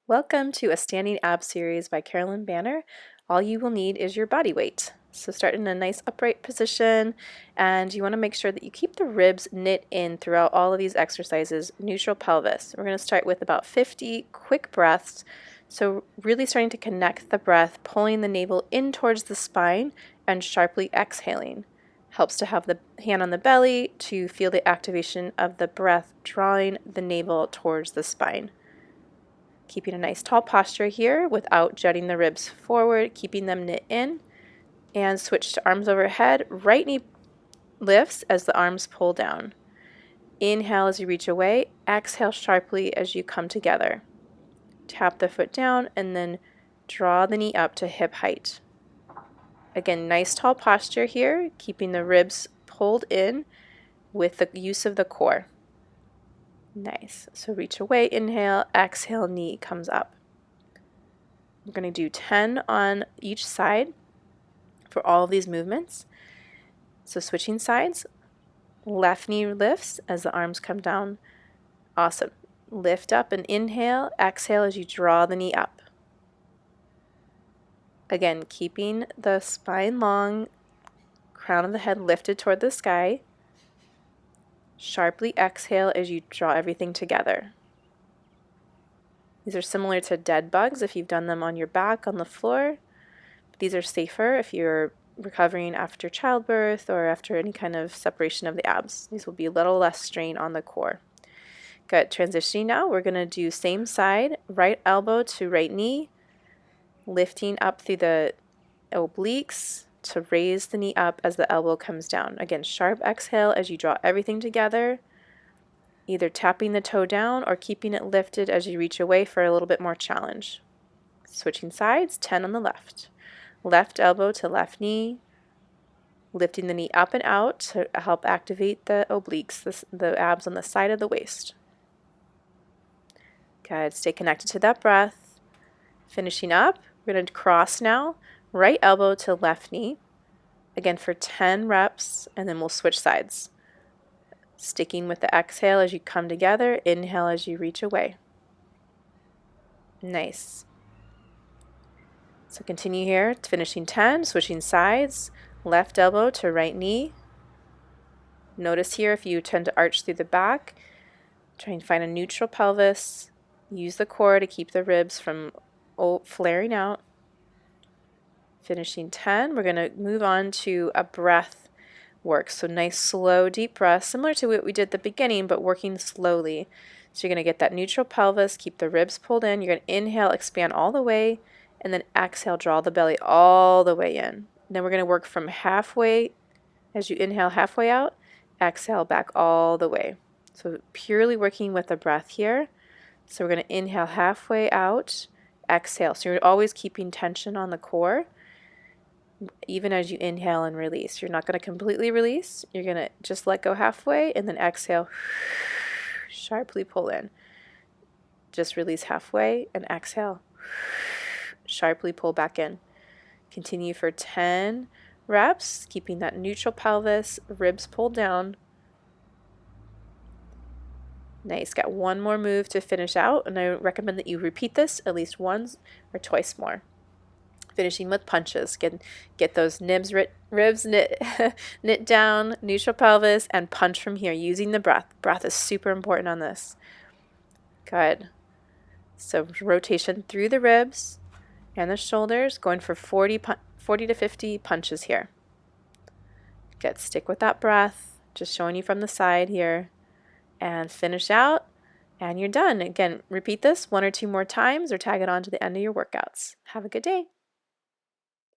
Welcome to a standing ab series by Carolyn Banner. All you will need is your body weight. So start in a nice upright position, and you want to make sure that you keep the ribs knit in throughout all of these exercises, neutral pelvis. We're going to start with about 50 quick breaths. So really starting to connect the breath, pulling the navel in towards the spine and sharply exhaling. Helps to have the hand on the belly to feel the activation of the breath, drawing the navel towards the spine. Keeping a nice tall posture here without jutting the ribs forward, keeping them knit in, and switch to arms overhead. Right knee lifts as the arms pull down. Inhale as you reach away, exhale sharply as you come together. Tap the foot down and then draw the knee up to hip height. Again, nice tall posture here, keeping the ribs pulled in with the use of the core. Nice. So reach away, inhale, exhale, knee comes up. We're going to do 10 on each side for all of these movements. So switching sides, left knee lifts as the arms come down. Awesome. Lift up and inhale, exhale as you draw the knee up. Again, keeping the spine long, crown of the head lifted toward the sky. Sharply exhale as you draw everything together. These are similar to dead bugs if you've done them on your back on the floor. These are safer if you're recovering after childbirth or after any kind of separation of the abs. These will be a little less strain on the core. Good. Transitioning now, we're going to do same side, right elbow to right knee, lifting up through the obliques to raise the knee up as the elbow comes down. Again, sharp exhale as you draw everything together, either tapping the toe down or keeping it lifted as you reach away for a little bit more challenge. Switching sides, 10 on the left. Left elbow to left knee, lifting the knee up and out to help activate the obliques, the abs on the side of the waist. Good. Stay connected to that breath. Finishing up, we're going to cross now. Right elbow to left knee, again for 10 reps, and then we'll switch sides. Sticking with the exhale as you come together, inhale as you reach away. Nice. So continue here, finishing 10, switching sides, left elbow to right knee. Notice here if you tend to arch through the back, try and find a neutral pelvis. Use the core to keep the ribs from flaring out. Finishing 10, we're going to move on to a breath work. So nice, slow, deep breath, similar to what we did at the beginning, but working slowly. So you're going to get that neutral pelvis, keep the ribs pulled in. You're going to inhale, expand all the way, and then exhale, draw the belly all the way in. Then we're going to work from halfway, as you inhale halfway out, exhale back all the way. So purely working with the breath here. So we're going to inhale halfway out, exhale. So you're always keeping tension on the core, even as you inhale and release. You're not going to completely release. You're going to just let go halfway and then exhale, sharply pull in. Just release halfway and exhale, sharply pull back in. Continue for 10 reps, keeping that neutral pelvis, ribs pulled down. Nice. Got one more move to finish out, and I recommend that you repeat this at least once or twice more. Finishing with punches. Get those ribs knit, knit down, neutral pelvis, and punch from here using the breath. Breath is super important on this. Good. So rotation through the ribs and the shoulders, going for 40 to 50 punches here. Good. Stick with that breath. Just showing you from the side here. And finish out, and you're done. Again, repeat this 1 or 2 more times or tag it on to the end of your workouts. Have a good day.